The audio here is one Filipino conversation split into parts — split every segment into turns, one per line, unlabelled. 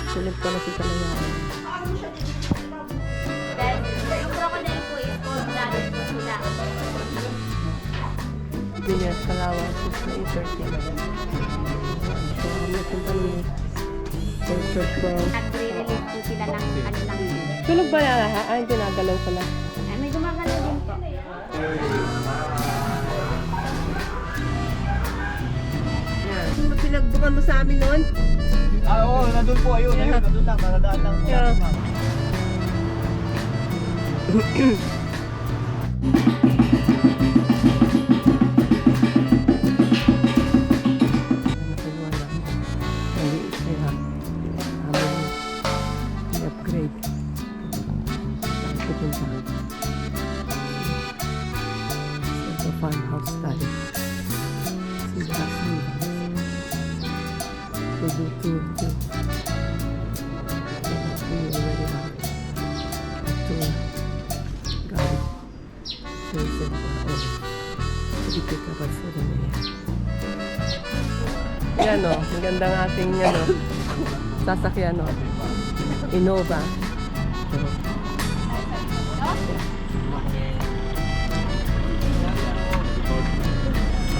Silip pala si Kalayaan.
Dahil yung crocodile po is cold blooded po sila.
Bilyas, Kalawa, 6-8-13. So, ano yung panili? Church from...
Nagre-release po sila ng ano lang.
Tulog ba na lahat? Ay, hindi nagalaw pala.
Ay, may gumagalaw din po.
Yan. Pinagbukan mo sa amin noon?
Oo, nandun po. Ayun, ayun. Nandun lang. Naradaan lang.
Yeah. I-upgrade. Pupunta. Ito farmhouse tayo. Sila to we already have to guide chosen for all to pick up at for the mayor. Yan o, magandang ating yan o, sasakyan o, Innova.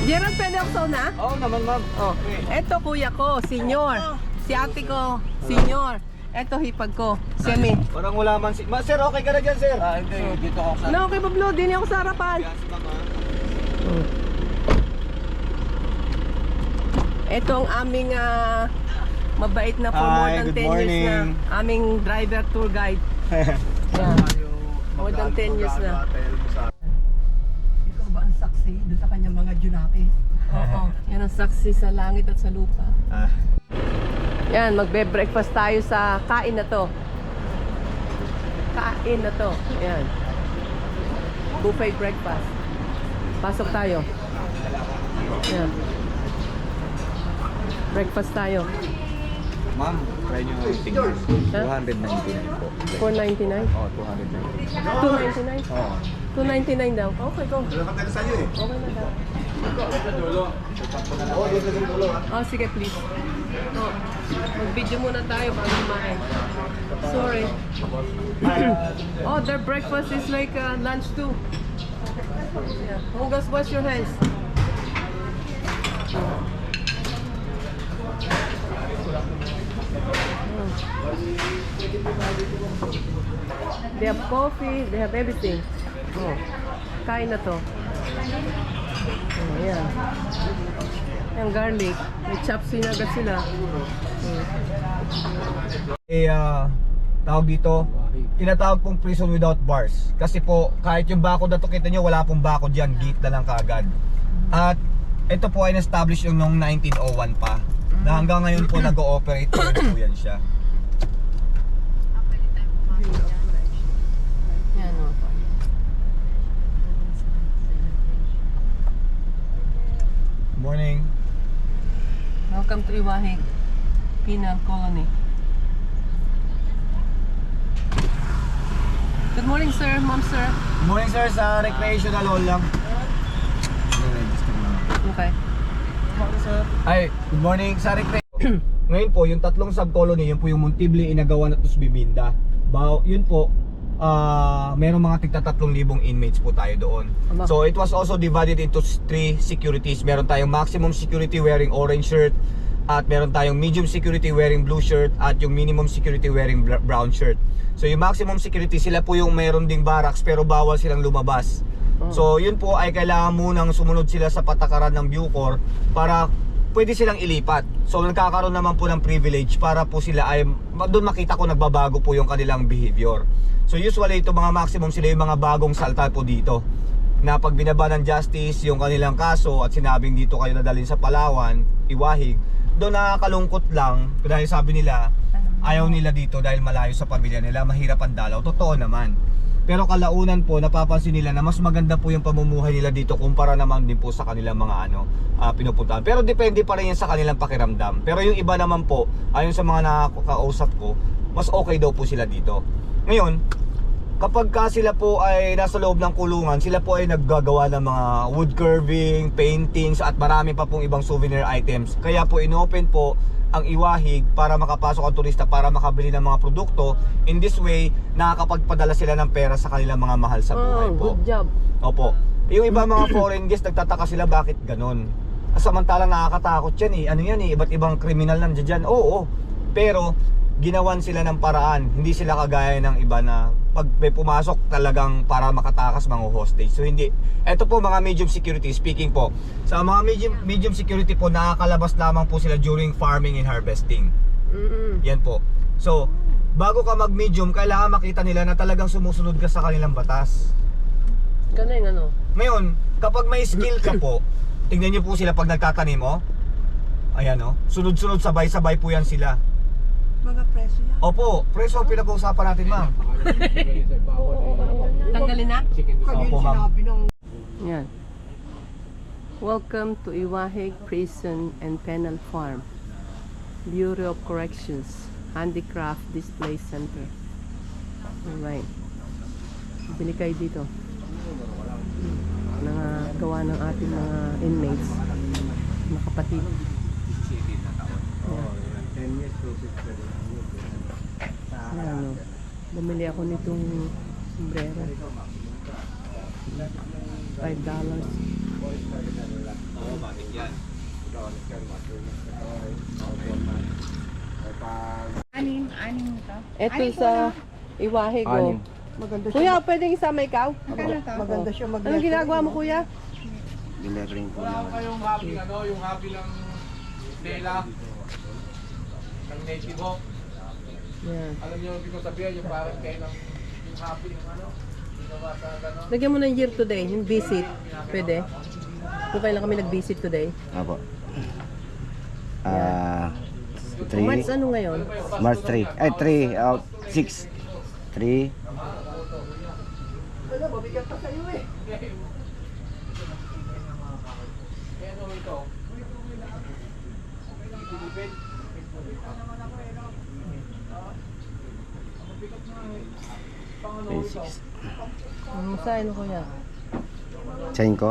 Gerald, pwede ako sa una?
Oo naman, ma'am.
Oh, eto kuya ko, senior. Si ate ko, senior. Eto hipag ko, semi.
Parang wala man si... Sir, okay ka na dyan, sir? Hindi. Dito ako sa...
No, okay Pablo, din ako sa harapan. Ito ang aming mabait na for more
Hi,
than
good
10 years
morning.
na. Aming driver tour guide. Yeah. More than 10 years na. Ikaw ba ang saksi doon sa kanyang mga junaki? Oo. Yan ang saksi sa langit at sa lupa. Yan, magbe-breakfast tayo sa kain na to. Kain na to. Yan. Buffet breakfast. Pasok tayo. Yan. Breakfast tayo.
Ma'am, try nyo yung tingnan.
Ha?
299 po.
499?
Oo, 299.
299?
Oo.
299 daw. Okay, go. Okay na daw. Oh, sige please. Oh, mag-video muna tayo bago kumain. Sorry. Oh, their breakfast is like lunch too. Yeah. Hugas, wash your hands. They have coffee, they have everything. Oh, kain na to. Oh, yan. Yung garlic. May chopsy na agad sila.
Tawag dito, tinatawag pong prison without bars. Kasi po, kahit yung bakod na to kita nyo, wala pong bakod yan, gate na lang kaagad. At ito po ay na-establish yung noong 1901 pa. Na hanggang ngayon po nag-ooperate po rin po yan siya.
Yan o.
Morning.
Welcome to Iwahig Penal Colony. Good morning, sir. Ma'am, sir.
Morning sir, sa recreational hall lang.
Okay.
Ay, good morning sa recreational. Ngayon po, yung tatlong sub-colony, yun po yung Montibli, Inagawan at Tusbiminda. Yun po, merong mga tigta 3,000 inmates po tayo doon. So it was also divided into 3 securities. Meron tayong maximum security wearing orange shirt, at meron tayong medium security wearing blue shirt, at yung minimum security wearing brown shirt. So yung maximum security, sila po yung meron ding barracks pero bawal silang lumabas. So yun po ay kailangan munang sumunod sila sa patakaran ng Bucor para pwede silang ilipat. So nagkakaroon naman po ng privilege para po sila ay doon makita ko nagbabago po yung kanilang behavior. So usually ito mga maximum, sila yung mga bagong salta po dito, na pag binaba ng justice yung kanilang kaso at sinabing dito kayo nadalhin sa Palawan, Iwahig, doon nakakalungkot lang dahil sabi nila ayaw nila dito dahil malayo sa pamilya nila, mahirap ang dalaw. Totoo naman. Pero kalaunan po, napapansin nila na mas maganda po yung pamumuhay nila dito kumpara naman din po sa kanilang mga pinupuntahan. Pero depende pa rin yan sa kanilang pakiramdam. Pero yung iba naman po, ayon sa mga nakakausap ko, mas okay daw po sila dito. Ngayon, kapag sila po ay nasa loob ng kulungan, sila po ay naggagawa ng mga wood carving, paintings, at marami pa pong ibang souvenir items. Kaya po inopen po ang Iwahig para makapasok ang turista para makabili ng mga produkto. In this way, nakakapagpadala sila ng pera sa kanilang mga mahal sa buhay po.
Good job.
Opo. Yung iba mga foreign guests, nagtataka sila bakit ganun. Samantalang nakakatakot yan eh. Ano yan eh, iba't ibang kriminal nandiyan dyan. Oo. Pero, ginawan sila ng paraan. Hindi sila kagaya ng iba na pag may pumasok talagang para makatakas mga hostage. So hindi. Ito po mga medium security, speaking po. Sa mga medium security po, nakakalabas lamang po sila during farming and harvesting. Yan po. So, bago ka mag-medium, kailangan makita nila na talagang sumusunod ka sa kanilang batas.
Galing ano?
Ngayon, kapag may skill ka po, tingnan niyo po sila pag nagtatanim, oh. Ayan, oh. Sunod-sunod, sabay-sabay po yan sila.
Mga preso yan.
Opo, preso ang pinag-uusapan natin, ma'am.
Tanggalin na?
Opo, ma'am.
Yan. Welcome to Iwahig Prison and Penal Farm, Bureau of Corrections, Handicraft Display Center. Alright. Bili kayo dito. Nangagawa ng ating mga inmates, mga kapatid. Ayan, bumili ako nitong sombrero. $5.
Anim ito.
Ito sa Iwahig. Oh.
Maganda siya.
Kuya, pwedeng isama ikaw?
Maganda siya mag
Anong ginagawa mo, kuya?
Delivering po
Wala
naman.
kayong happy yung happy lang tela ng native hawk.
Yan.
Alam niyo yung ko sabihin yung parang kayo ng yung happy yung ano, ginawa sa gano'n.
Lagyan mo ng year today, yung visit. Pwede? Kung kailan kami nag-visit today.
Apo. 3
March ano ngayon?
March 3. Ay 3 out 6. 3
Ano, mabigat pa sa'yo eh.
Kaya ano ito? Pilipin.
ay 6.
Sign mo, kuya.
Sign ko?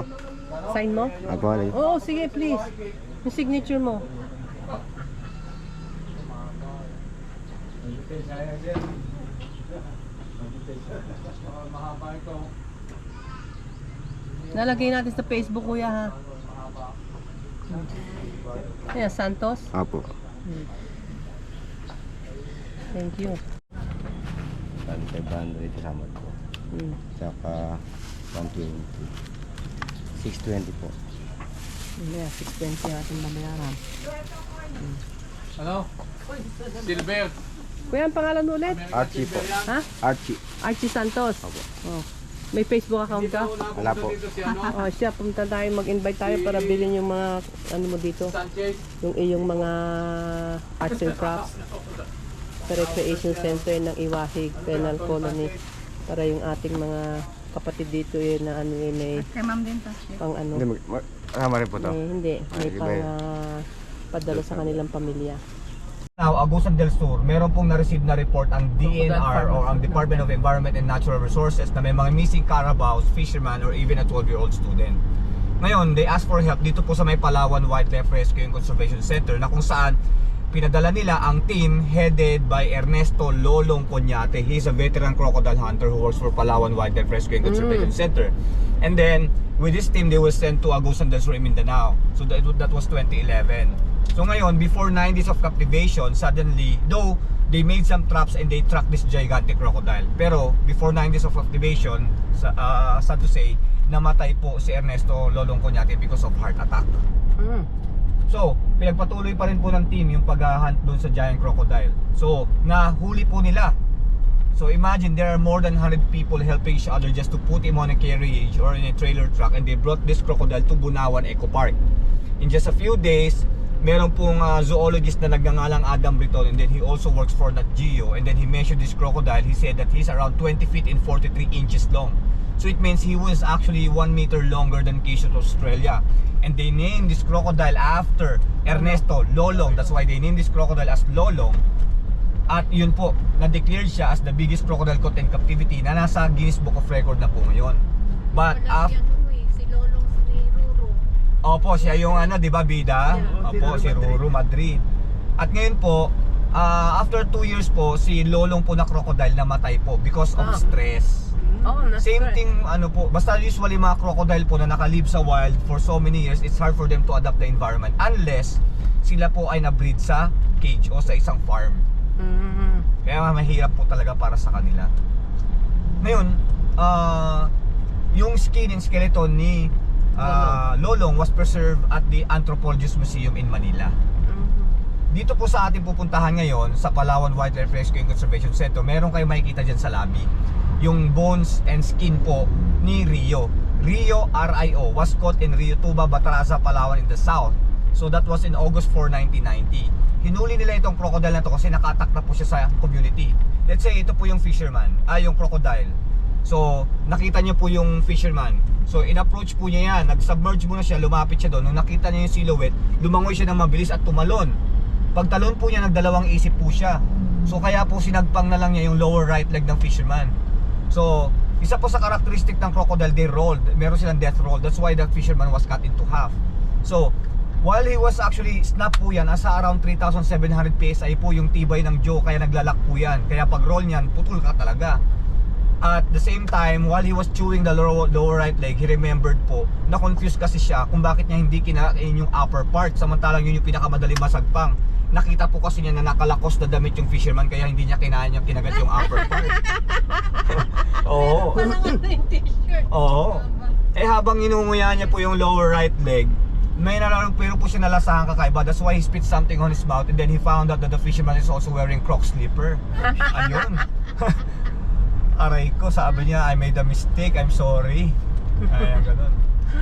Sign mo?
Ako alay.
Oo, sige, please. Yung signature mo.
Mahaba ito.
Nalagay natin sa Facebook, kuya, ha? Ayan, Santos.
Apo.
Thank you.
500 kasama ko. Saka 120. 620 po.
Yeah, 620 ating babayaran.
Ano? Silver.
Kuya, ang pangalan mo ulit?
Archie po.
Ha?
Archie.
Archie Santos.
Apo.
Oh. May Facebook account ka?
Wala po.
Si ano?
Oh, siya, pumunta tayo, mag-invite tayo para bilhin yung mga, ano mo dito,
Sanchez.
yung iyong mga arts and crafts sa recreation center ng Iwahig Penal Colony para yung ating mga kapatid dito na ano may
Kay ma'am din to.
pang ano,
Hindi, kasama rin po to.
hindi, may
iba
pang
yun.
padala sa kanilang pamilya.
Now, Agusan del Sur, meron pong na-receive na report ang DNR or ang Department of Environment and Natural Resources na may mga missing carabaos, fisherman, or even a 12-year-old student. Ngayon, they asked for help dito po sa may Palawan Wildlife Rescue and Conservation Center na kung saan pinadala nila ang team headed by Ernesto Lolong Conyate. He's a veteran crocodile hunter who works for Palawan Wildlife Rescue and Conservation Center. And then, with this team, they were sent to Agusan del Sur in Mindanao. So that was 2011. So ngayon, before 9 days of captivation, suddenly, though they made some traps and they tracked this gigantic crocodile. Pero before 9 days of captivation, sad to say, namatay po si Ernesto Lolong Conyate because of heart attack. So, pinagpatuloy pa rin po ng team yung pag-hunt doon sa giant crocodile. So, nahuli po nila. So, imagine there are more than 100 people helping each other just to put him on a carriage or in a trailer truck, and they brought this crocodile to Bunawan Eco Park. In just a few days, meron pong zoologist na nagngangalang Adam Briton, and then he also works for Nat Geo, and then he measured this crocodile. He said that he's around 20 feet and 43 inches long. So it means he was actually 1 meter longer than case of Australia. And they named this crocodile after Ernesto Lolong. That's why they named this crocodile as Lolong. At yun po, na-declared siya as the biggest crocodile caught in captivity na nasa Guinness Book of Record na po ngayon. But after
Si Lolong si Ruro.
Opo, siya yung ano, di ba, bida? Opo, si Ruru Madrid. At ngayon po, after 2 years po, si lolong po na crocodile namatay po because of stress.
Oh,
Same thing po, basta usually mga crocodile po na nakalive sa wild for so many years, it's hard for them to adapt the environment unless sila po ay na-breed sa cage o sa isang farm. Kaya mahirap po talaga para sa kanila. Ngayon, yung skin and skeleton ni lolong was preserved at the Anthropologist Museum in Manila. Dito po sa ating pupuntahan ngayon sa Palawan Wildlife Rescue and Conservation Center, meron kayo makikita dyan sa lobby yung bones and skin po ni Rio. Rio, R-I-O, was caught in Rio Tuba, Batraza, Palawan in the south. So that was in August 4, 1990. Hinuli nila itong crocodile na to kasi nakatak na po siya sa community. Let's say ito po yung fisherman, yung crocodile. So nakita niyo po yung fisherman. So in-approach po niya yan, nag-submerge muna siya, lumapit siya doon. Nung nakita niya yung silhouette, lumangoy siya ng mabilis at tumalon. Pagtalon po niya, nagdalawang isip po siya. So kaya po sinagpang na lang niya yung lower right leg ng fisherman. So isa po sa characteristic ng crocodile, they rolled. Meron silang death roll. That's why the fisherman was cut into half. So while he was actually snapped po yan, nasa around 3,700 PSI po yung tibay ng jaw, kaya naglalak po yan. Kaya pag roll niyan, putol ka talaga. At the same time, while he was chewing the lower right leg, he remembered po, na-confused kasi siya kung bakit niya hindi kinakain yung upper part, samantalang yun yung pinakamadaling masagpang. Nakita po kasi niya na nakalakos na damit yung fisherman, kaya hindi niya kinain yung kinagat yung upper part. Oo. Oo. Eh habang inunguya niya po yung lower right leg, may pero po siya nalasahan kakaiba. That's why he spit something on his mouth, and then he found out that the fisherman is also wearing Crocs slipper. Ayun. Aray ko, sabi niya, I made a mistake, I'm sorry. Ayan, ganun.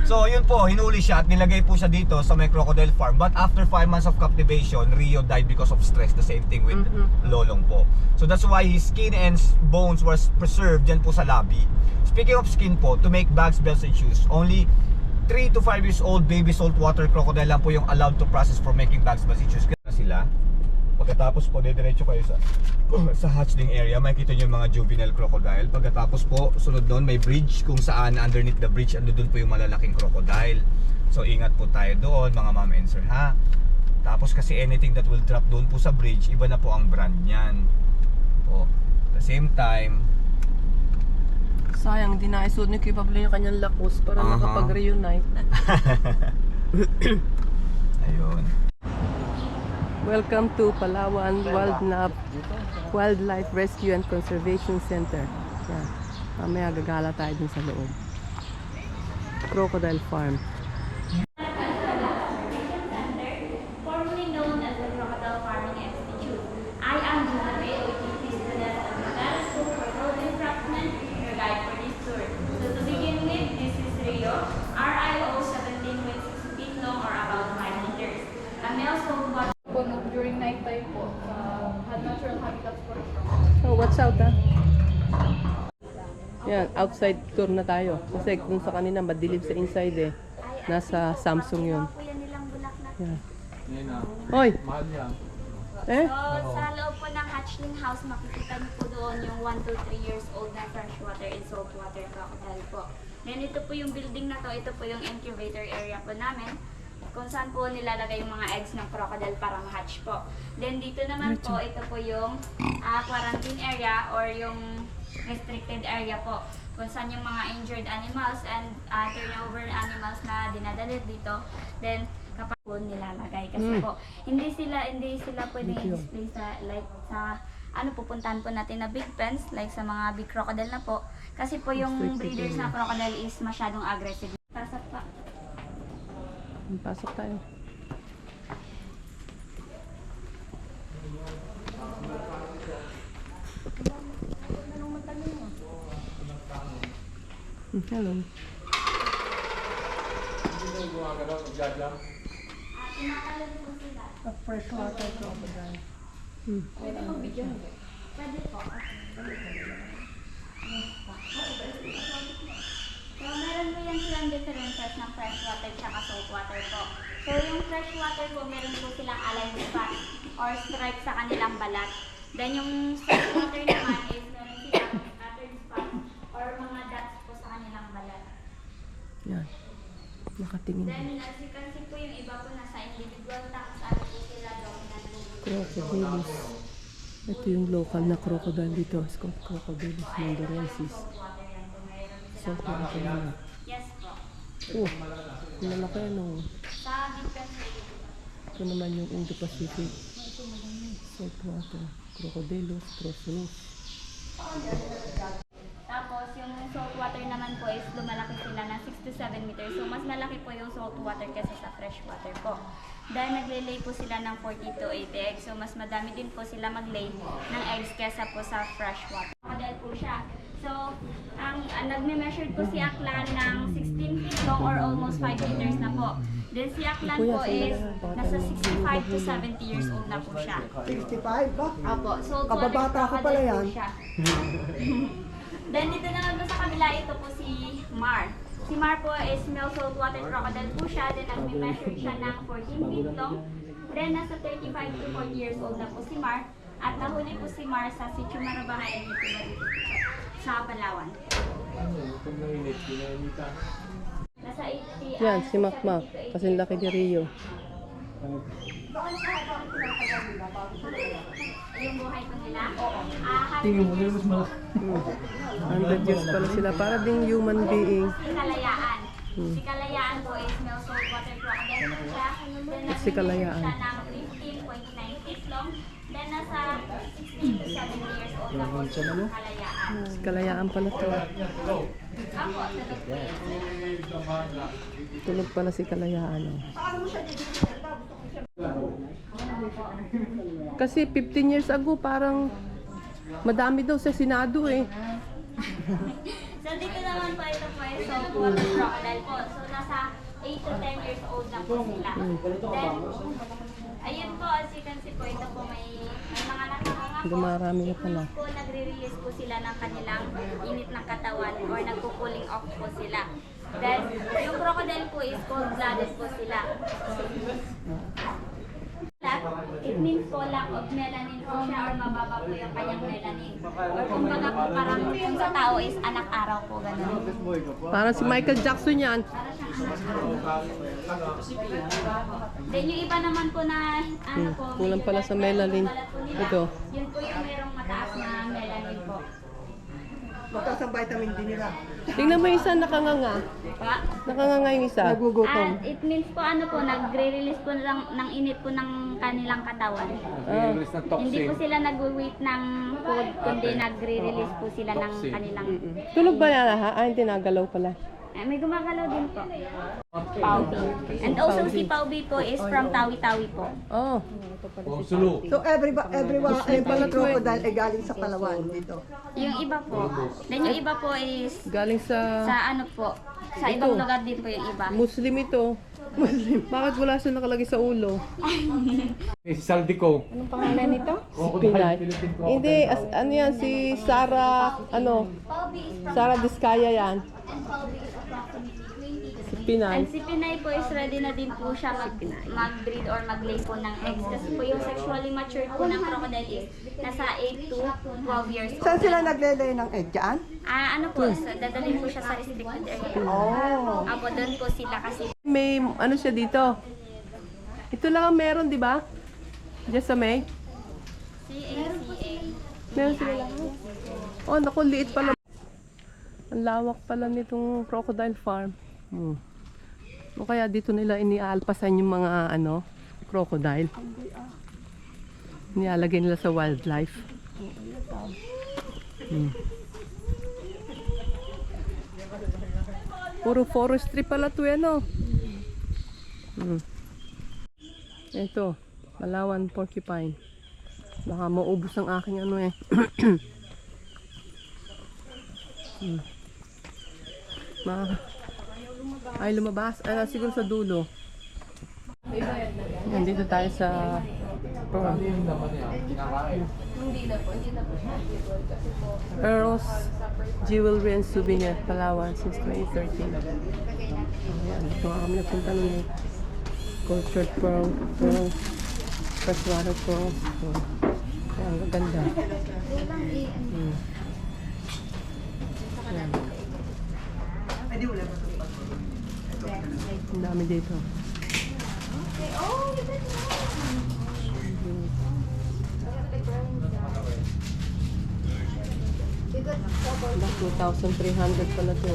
So yun po, hinuli siya at nilagay po siya dito sa may crocodile farm. But after 5 months of captivation, Rio died because of stress. The same thing with lolong po. So that's why his skin and bones was preserved dyan po sa lobby. Speaking of skin po, to make bags, belts, and shoes, only 3 to 5 years old baby saltwater crocodile lang po yung allowed to process for making bags, belts, and shoes. Kaya sila, pagkatapos po, diretso kayo sa hatchling area, makikita nyo yung mga juvenile crocodile. Pagkatapos po, sunod doon, may bridge kung saan underneath the bridge, ando doon po yung malalaking crocodile. So ingat po tayo doon, mga ma'am and sir, ha? Tapos kasi anything that will drop doon po sa bridge, iba na po ang brand niyan. Po. At the same time,
sayang, di naisod ni Kuya Pablo yung kanyang lakos para makapag-reunite.
ayun.
Welcome to Palawan Wildlife Rescue and Conservation Center. Yan. Mamaya gagala tayo dun sa loob. Crocodile Farm.
Formerly known as the Crocodile Farming Institute. I am Junabel, which is the student of the Dallas School for Rodent Craftsman, your guide for this tour. So to begin with, this is Rio, RIO 17.6 feet long or about 5 meters. A male saltwater
during night time po sa natural habitats po.
So, watch out ha. Yan, outside tour na tayo. Kasi kung sa kanina madilim sa inside eh. Nasa Samsung yun.
kuya nilang bulaklak.
Yan.
Yan na.
Hoy!
Mahal yan.
Eh?
So, sa loob po ng hatchling house, makikita niyo po doon yung 1 to 3 years old na freshwater and saltwater crocodile po. Then ito po yung building na to, ito po yung incubator area po namin, kung saan po nilalagay yung mga eggs ng crocodile para ma-hatch po. Then dito naman po, ito po yung quarantine area or yung restricted area po, kung saan yung mga injured animals and turnover animals na dinadala dito, then kapag po nilalagay kasi po hindi sila pwedeng i-display sa like sa pupuntahan po natin na big pens like sa mga big crocodile na po kasi po yung breeders na crocodile is masyadong aggressive. Pasok pa.
Pasok tayo. Hello.
Tinatawag po sila.
Freshwater crocodile.
Pwede mo video? Pwede po. So, meron po yan silang differences ng freshwater at saltwater po. So, yung freshwater po, meron po silang alive spot or stripe sa kanilang balat. Then, yung saltwater naman is meron silang scattered spot or mga dots po sa kanilang balat.
Yan. Nakatingin.
Then, as you can see po, yung iba po nasa individual tanks, ano po sila dominant po
Crocodilus. Ito yung local na crocodile dito. Scott Crocodilus mondorensis. Saltwater na.
Yes po.
Oh, malaki ano.
Sa different area.
Ito naman yung Indo-Pacific. Saltwater. Crocodilus, Trosilus.
Tapos yung saltwater naman po is lumalaki sila ng 6 to 7 meters. So mas malaki po yung saltwater kaysa sa freshwater po. Dahil naglilay po sila ng 40 to 80 eggs. So mas madami din po sila maglay ng eggs kaysa po sa freshwater. Model po siya. So ang nagme-measure po si Aklan ng 16 feet long or almost 5 meters na po. Then si Aklan po is nasa 65 to 70 years old na po siya.
65 ba?
Apo, saltwater
Kababata ko pala
crocodile
yan.
po siya. Then dito naman po sa kabila, ito po si Mar. Si Mar po is male saltwater crocodile po siya. Then nagme-measure siya ng 14 feet long. Then nasa 35 to 40 years old na po si Mar. At nahuli po si Mar sa Sitio Marabahay and sa Palawan. Nasa 80
Yan, si Makmak. Kasi laki ni Rio.
yung buhay po nila. Tingin mo, mas malaki.
100 years pala sila. Para ding human being.
Si Kalayaan. Si Kalayaan po is male saltwater crocodile po siya. Then
Si Kalayaan.
siya ng 15.9 feet long. Then nasa 16 to 70 years old na po si Kalayaan.
Si Kalayaan pala to.
Ako,
Tulog pala si Kalayaan. Oh. Kasi 15 years ago parang madami daw sa Senado eh.
So dito naman po ito po ay saltwater crocodile po. So nasa 8 to 10 years old na po sila. Then, ayun po, as you can see po, ito po may mga nakakanga po.
Dumarami na pala.
Po, nagre-release po sila ng kanilang init ng katawan or nagko-cooling off po sila. Then, yung crocodile po is cold-blooded po sila. It means po lack of melanin po siya or mababa po yung kanyang melanin. Or kumbaga po parang kung sa tao is anak araw po gano'n.
Parang si Michael Jackson yan.
Then yung iba naman po na ano po,
kulang pala sa
medyo
melanin.
balat po nila,
Ito.
Yun po yung merong mataas na melanin po.
Mataas ang vitamin D nila.
Tingnan mo yung isa nakanganga.
Pa?
Nakanganga yung isa.
Nagugutom.
It means po ano po, nagre-release po ng init po ng kanilang katawan.
Ah,
Hindi po sila nag-wait ng food, kundi nagre-release po sila ng kanilang...
tulog ba yan ha? Ah, hindi nagalaw pala.
May gumagalaw din po. Paubi. And also si Paubi po is from Tawi-Tawi po.
Oh,
Sulu.
So everyone
pala to eh.
crocodile ay galing sa Palawan dito.
Yung iba po. Then yung iba po is
galing sa
sa ano po, sa ibang lugar din po yung iba.
Muslim ito. Muslim. Bakit wala siya nakalagay sa ulo?
Si Saldico.
Anong pangalan nito? Pinay. Hindi, ano yan, si Sarah, ano? Sarah Diskaya yan. Si Pinay.
And si Pinay po is ready na din po siya mag-breed or mag-lay po ng eggs. Kasi po yung sexually matured po ng crocodile is nasa 8 to 12 years old.
Saan sila naglelay ng egg dyan?
Ano po, dadalhin po siya sa restricted area.
Oh.
Apo, doon po sila kasi.
May, ano siya dito? Ito lang ang meron, di ba? Diyan sa May?
CACA.
Meron sila lang. Oh, naku, liit pala. Ang lawak pala nitong crocodile farm. O kaya dito nila iniaalpasan yung mga ano, crocodile. Nilalagay nila sa wildlife. Puro forestry pala to yan, oh. Ito, Palawan porcupine. Baka maubos ang aking ano eh. Ay, lumabas. Ay, siguro sa dulo. Nandito tayo sa Earl's Jewelry and Souvenir, Palawan since 2013. Ayan, dito nga kami napunta nun eh. Cultured pearl, freshwater pearl. Ayan, ang ganda. Ayan. Ang dami dito. 2,300 pala to.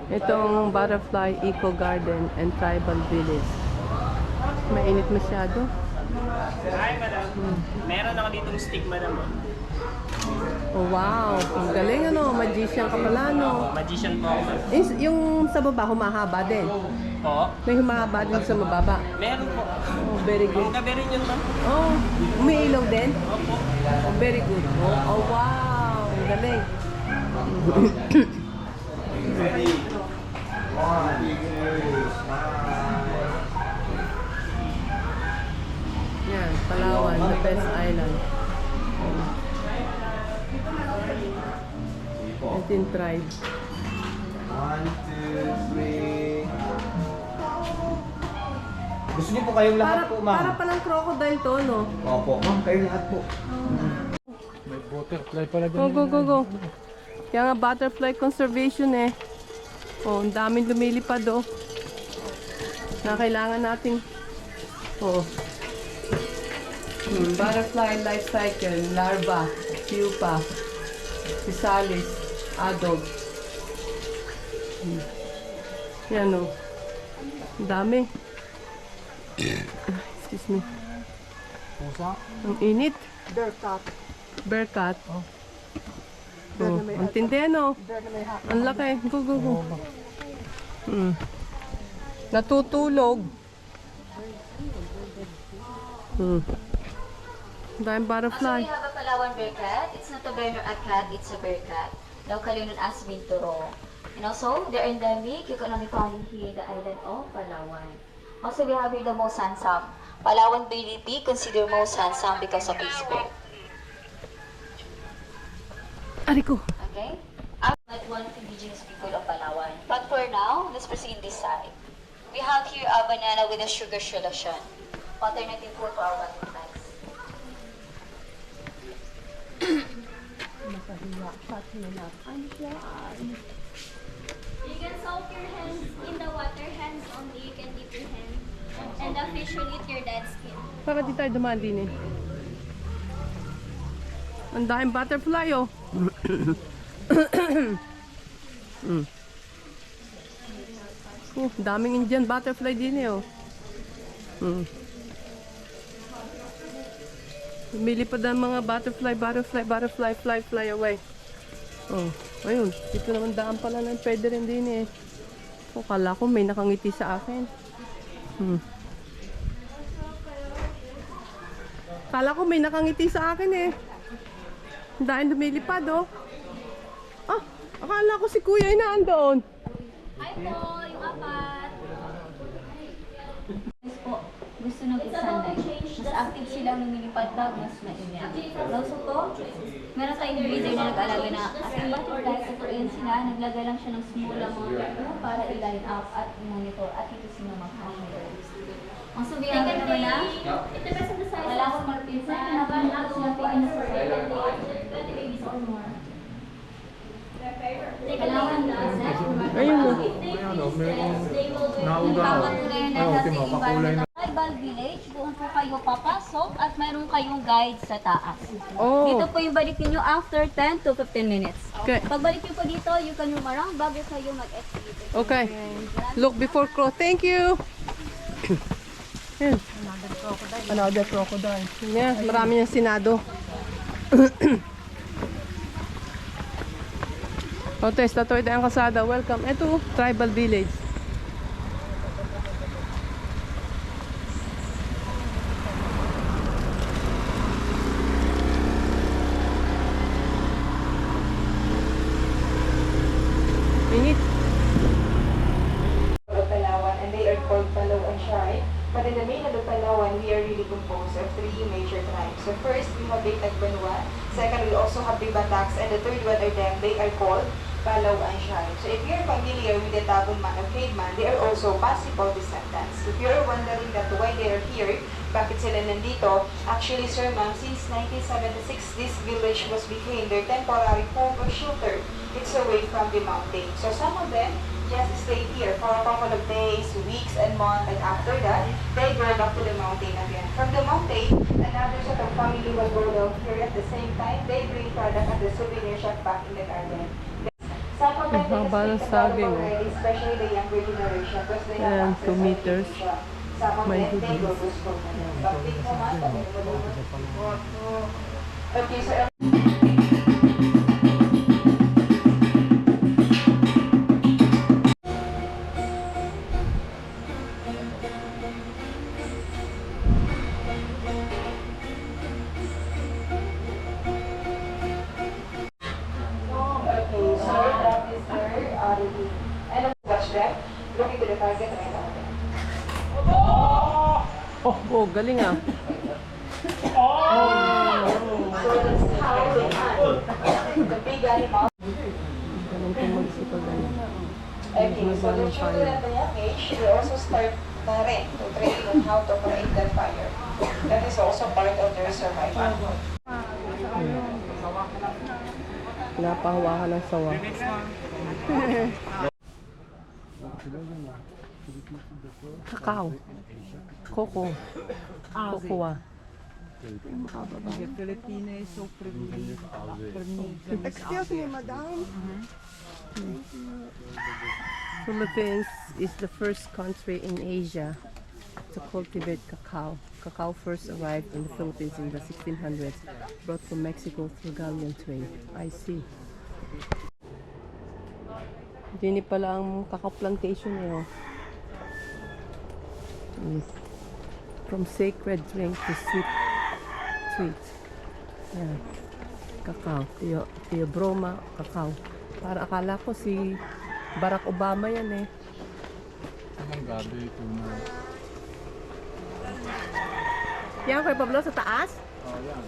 Itong Butterfly Eco Garden and Tribal Village. Mainit masyado.
Hi, madam. Meron ako ditong stick, madam.
Oh, wow. Ang galing ano. Magician ka pala, no?
Magician po ako, ma'am.
Yung sa baba, humahaba din.
Po?
May humahaba din sa mababa.
Meron po.
Oh, very good.
Ang gabi rin yun, ma'am.
Oh, umiilaw din?
Opo.
Oh, very good. Oh, wow. Ang galing. Yan, Palawan, the best island. 19 tribes.
1, 2, 3. Gusto niyo po kayong lahat
Para,
po, ma'am?
para palang crocodile to, no?
Opo, ma'am, kayong lahat po.
May butterfly pala
Go, go, go, go. Kaya nga butterfly conservation eh. Oh, ang daming lumilipad oh. Na kailangan nating butterfly life cycle, larva, pupa, chrysalis, adult. Yan oh. Ang dami. Excuse me.
Pusa?
Ang init.
Bear cat.
Bear cat.
Bear
Oh,
na may
ang tindi ano.
bear na may hat.
Ang laki. Go, go, go. Natutulog. Daming butterfly.
Also, we have a Palawan bear cat. It's not a bear nor a cat, it's a bear cat. Locally known as Binturo. And also, they're endemic. You can only find here the island of Palawan. Also, we have here the most handsome. Palawan BDP considered most handsome because of his bear.
Ariko.
Okay? I'm like one of the indigenous people of Palawan. But for now, let's proceed this side. We have here a banana with a sugar solution. Alternative food for our butterflies.
You can soak your hands in the water, hands only. You can dip your hand. And the fish will eat your dead skin.
Bakit di tayo dumaan din eh? Ang daming butterfly oh. Oh, daming Indian butterfly din eh oh. Lumilipad ang mga butterfly, fly away. Oh, ayun. Dito naman daan pala ng pwede rin din eh. Oh, kala ko may nakangiti sa akin. Kala ko may nakangiti sa akin eh. Dahil lumilipad oh. Ah, akala ko si kuya ay naandoon.
Hi po, yung apat.
Yes po, gusto ng good sunlight. Mas active silang lumilipad daw, mas mainit. Also po, meron tayong breeder na nag-alaga na ating butterflies. Ito yun sila, naglaga lang siya ng small amount para i-line up at i-monitor at ito sila mag-hatch. Ang sabihan ko naman na,
It depends on the size.
malawang malpinsan, nabalag sila po ay nasa
20 babies or more.
Palawan na
Ayun oh.
Papatuloy na
Ay,
natin
ultimo,
yung
kakulay na.
Tribal Village. Doon po kayo papasok at mayroon kayong guide sa taas.
Oh.
Dito po yung balik niyo after 10 to 15 minutes.
Okay.
Pagbalik niyo po dito, you can humarang bago kayo mag-exit.
Okay. Look before crow. Thank you. Yan.
Another crocodile.
Yeah, marami yung sinado. O, Tess, tatoy ang kasada. Welcome. Ito, Tribal Village. Init.
Palawan, and they are called Palawan Shrine. But in the mainland of Palawan, we are really composed of three major tribes. So first, we have the Tagbanwa. Second, we also have the Bataks. And the third one are them. They are called Palawan Shire. So if you're familiar with the Taboman of Caveman, they are also possible descendants. If you're wondering that why they are here, bakit sila nandito, actually sir ma'am, since 1976, this village was became their temporary home or shelter. It's away from the mountain. So some of them just stay here for a couple of days, weeks, and months, and after that, they go back to the mountain again. From the mountain, another set of family will go down here at the same time. They bring product at the souvenir shop back in the garden. Some of them,
Ang haba
they
ng
speak
saging,
Tagalog
oh.
already, especially the younger generation, because they have
Ayan,
access
2
to
meters.
education. Some of
My
them, they go
goodness.
to school. But big naman, okay, so okay, so that is their RD. And watch them, looking to the target right now.
Oh, galing ah.
So that's how they hunt the big animals.
Galing kong magsipag ano.
Okay, so the children at the young age, they also start na rin to train on how to create that fire. That is also part of their survival.
Napahawakan ng sawa. Kakao. Coco. Cocoa.
Excuse me, madam.
Philippines is the first country in Asia to cultivate cacao. Cacao first arrived in the Philippines in the 1600s, brought from Mexico through galleon trade. I see. Dini pala ang cacao plantation niyo. From sacred drink to sweet treat. Yan. Cacao. Theobroma cacao. Para akala ko si Barack Obama yan eh.
Ang gabi ito na.
Yan kay Pablo sa taas?
Oh, yan.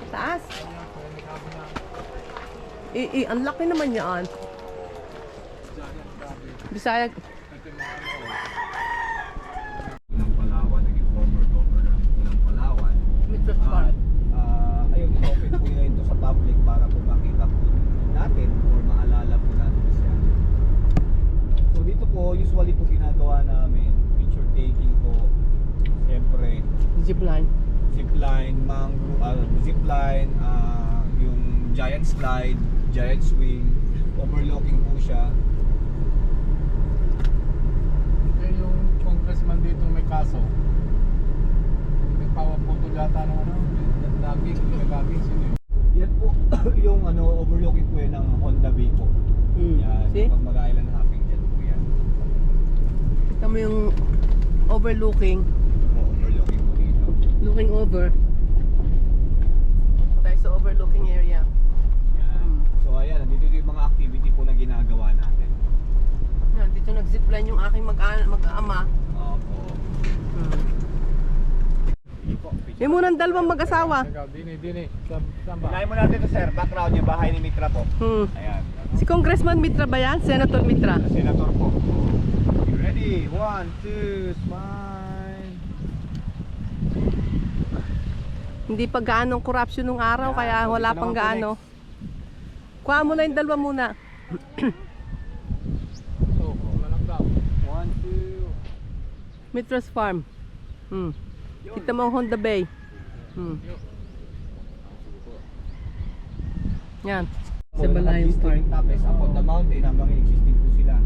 Sa taas? Ang laki naman yan. Bisaya.
Unang Palawan, naging former governor ng Unang Palawan.
Mr. Spark.
Ayun, open po yun ito sa public para po makita po natin or maalala po natin siya. So dito po, usually po ginagawa namin, picture taking po, siyempre,
Zipline.
zipline, yung giant slide, giant swing, overlooking po siya.
Eh, yung congressman dito may kaso. Nagpapaputol yata ng ano, nagaging sino yun?
Yan po, yung overlooking po yan ng Honda Bay po. Yan,
See?
pag mag-island hopping dyan po yan.
Kita mo yung overlooking.
Overlooking po dito.
Looking over. Tayo sa overlooking area.
Yan. So ayan, nandito yung mga activity po na ginagawa natin.
Yan, dito nag-zipline yung aking mag-ama.
Opo. Hindi po.
Yung munang dalawang mag-asawa.
Dini. Saan ba?
Unahin mo natin ito sir, background yung bahay ni Mitra po. Ayan.
Si Congressman Mitra ba yan? Senator Mitra?
Senator po. You ready? 1, 2, smile.
Hindi pa gaanong corruption nung araw,
Yan,
kaya
so
wala
dito
pang
naman po
gaano. Kuha mo na yung dalawa muna.
So, malanggap.
1, 2.
Mitra's Farm. Kita mo ang Honda Bay. Yan. Sa Balayong Park.
Tapos upon the mountain hanggang existing po sila.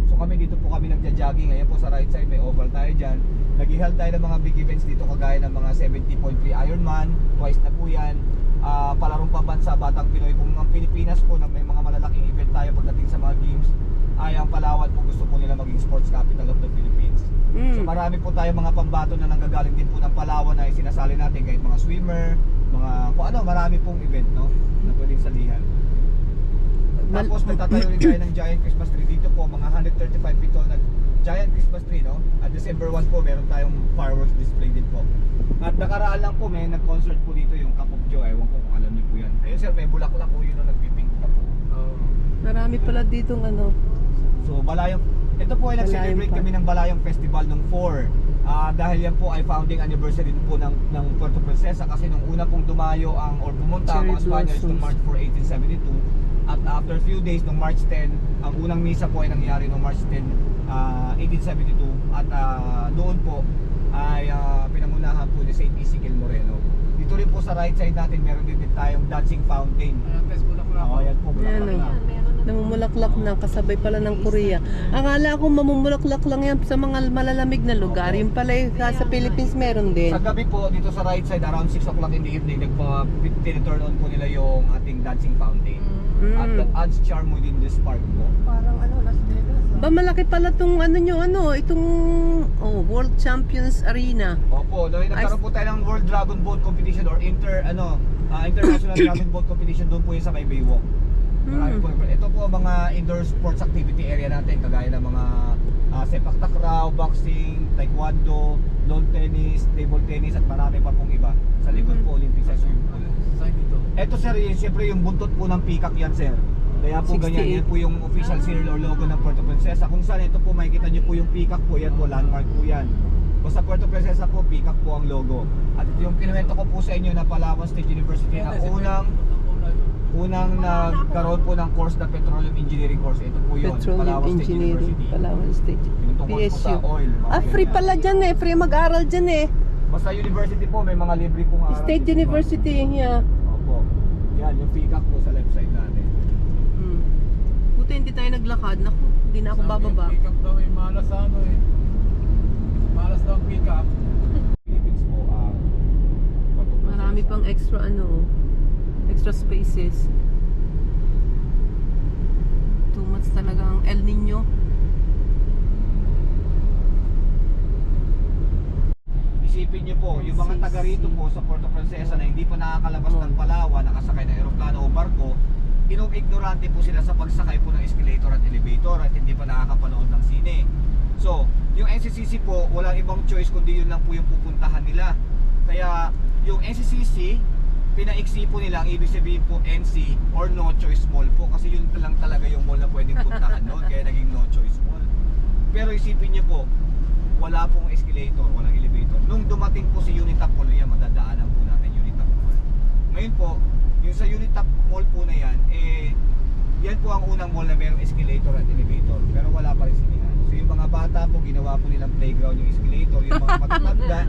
So kami dito po kami nagja-jogging. Ayan po sa right side may oval tayo dyan. Nag-held tayo ng mga big events dito kagaya ng mga 70.3 Ironman. Twice na po yan. Palarong pambansa, Batang Pinoy. Kung ang Pilipinas po na may mga malalaking event tayo pagdating sa mga games, ay ang Palawan po gusto po nila maging sports capital of the Philippines. So marami po tayo mga pambato na nanggagaling din po ng Palawan na isinasali natin kahit mga swimmer, mga kung ano, marami pong event no na pwedeng salihan. Tapos nagtatayo rin tayo ng giant Christmas tree dito po, mga 135 feet tall na giant Christmas tree no. At December 1 po meron tayong fireworks display din po. At nakaraan lang po may nag-concert po dito yung Cup of Joe, ewan ko kung alam niyo po yan. Ayun sir, may bulaklak po yun no, nagpipink pa po.
Marami pala ditong ano.
So Balayong, ito po ay nag-celebrate
Balayong
kami ng Balayong Festival nung 4. Dahil yan po ay founding anniversary din po ng Puerto Princesa kasi nung una pong dumayo ang or pumunta ang
Cherry
mga Spaniards noong
blossoms.
March 4, 1872. At after few days noong March 10, ang unang misa po ay nangyari noong March 10, 1872. At doon po ay pinangunahan po ni St. Ezekiel Moreno. Dito rin po sa right side natin meron din tayong dancing fountain.
Test mo lang
Oh, yan po.
Ayan,
bulaklak na.
namumulaklak na, kasabay pala ng Korea. Akala ko mamumulaklak lang yan sa mga malalamig na lugar. Yung pala sa Philippines meron din.
Sa gabi po, dito sa right side, around 6 o'clock in the evening, turn on po nila yung ating dancing fountain. At that adds charm within this park po.
Parang ano, Las Vegas.
Ba malaki pala tong ano nyo, itong World Champions Arena.
Opo, dahil nagkaroon po tayo ng World Dragon Boat Competition or International Dragon Boat Competition doon po yung sa may Baywalk. Marami po. Ito po ang mga indoor sports activity area natin, kagaya ng mga sepak takraw, boxing, taekwondo, lawn tennis, table tennis at marami pa pong iba. Sa likod po, Olympic swimming pool. Ito sir, siyempre yung buntot po ng peacock yan sir. Kaya po
68.
ganyan, yan po yung official serial or logo ng Puerto Princesa. Kung saan ito po makikita nyo po yung peacock po, yan po, landmark po yan. Kung sa Puerto Princesa po, peacock po ang logo. At ito yung kinuwento ko po sa inyo na Palawan State University na unang nagkaroon po ng course na Petroleum Engineering course. Ito po yun,
Petroleum
Palawan State
Engineering,
University.
Palawan State.
Yung tungkol po
PSU.
sa oil. mga
Free
ganyan.
pala dyan free mag-aral dyan
Basta university po, may mga libre pong aral.
State
dito.
University, yeah.
Opo. Yan, yung peacock po sa left side natin.
Buti hindi tayo naglakad. Naku, hindi na ako bababa.
Pick up daw yung malas malas daw ang pick up.
Philippines po ang Puerto Princesa.
Marami pang extra spaces. Too much talaga ang El Nino.
Isipin niyo po, yung mga taga rito po sa Puerto Princesa na hindi pa nakakalabas ng Palawan, nakasakay ng eroplano o barko, ignorante po sila sa pagsakay po ng escalator at elevator at hindi pa nakakapanood ng sine. So, yung NCCC po, walang ibang choice kundi yun lang po yung pupuntahan nila. Kaya, yung NCCC, pinaiksi po nila, ang ibig sabihin po NC or No Choice Mall po kasi yun lang talaga yung mall na pwedeng puntahan noon, kaya naging No Choice Mall. Pero isipin niyo po, wala pong escalator, walang elevator. Nung dumating po si Unitap Mall, yan, madadaanan po natin Unitap Mall. Ngayon po, yung sa Unitap Mall po na yan, yan po ang unang mall na mayroong escalator at elevator. Pero wala pa rin sinihan. So yung mga bata po, ginawa po nilang playground yung escalator. Yung mga matatanda,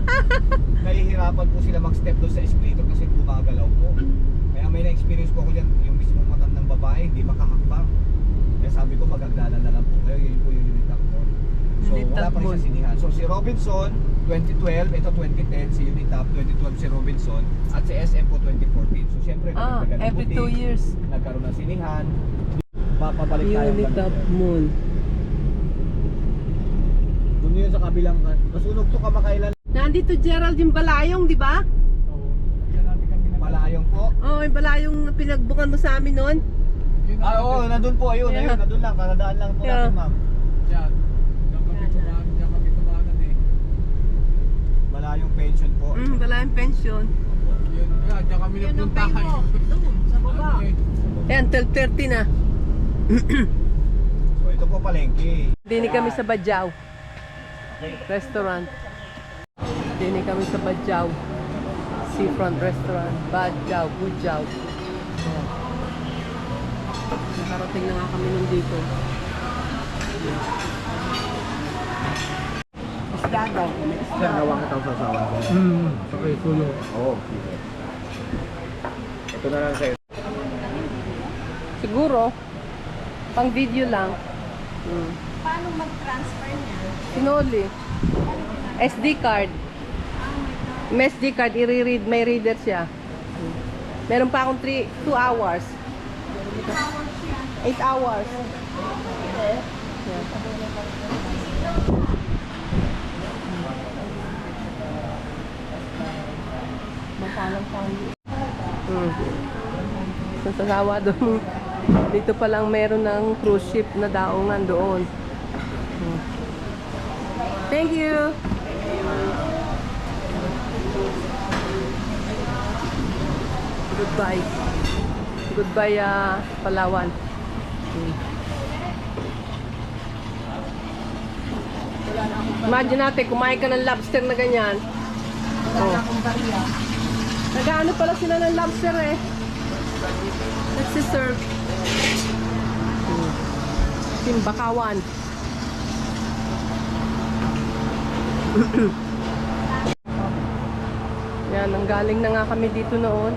nahihirapan po sila mag-step doon sa escalator kasi gumagalaw po. Kaya may na-experience po ako dyan, yung mismong matandang babae, hindi makahakbang. Kaya sabi ko, magagdalan na lang po kayo. Yun po yung Unitap Mall. So wala pa rin sa sinihan. So si Robinson, 2012, ito 2010, si Unitap, 2012 si Robinson, at si SM po 2014. So siyempre, nagdagdagan ng
Every
butik,
2 years.
nagkaroon ng sinihan. Papabalik tayo.
Unitap Mall.
Doon yun sa kabilang, nasunog to kamakailan.
Nandito Gerald yung Balayong, di ba?
Malayong po.
Oo, yung Balayong na pinagbukan mo sa amin noon.
Oo, nandun po, ayun,
Yeah.
ayun, nandun lang, karadaan lang po
Yeah.
natin ma'am.
Yan. Diyan kami tumanan
Malayong pension po.
Balayong pension.
Yun nga, diyan kami nagpuntahan.
Sa baba.
Ayan, 12:30 na.
So ito po palengke.
Dini kami sa Badjao Restaurant. Dini kami sa Badjao Seafront Restaurant. Badjao, Bujao. Nakarating na nga kami nun dito.
Isda daw.
Saan gawang itang sasawa?
Okay, tulo.
Oo. Ito na lang sa'yo.
Siguro, pang video lang.
Paano mag-transfer niya?
Sinoli. SD card. May SD card, i-read, may reader siya. Meron pa akong 2 hours. 8 hours. So, sasawa doon. Dito pa lang meron ng cruise ship na daungan doon. Thank you. Goodbye. Goodbye, Palawan. Imagine natin, kumain ka ng lobster na ganyan.
Wala akong bariya.
Nag-ano pala sila ng lobster eh. Nagsiserve. Timbakawan. Yan, ang galing na nga kami dito noon.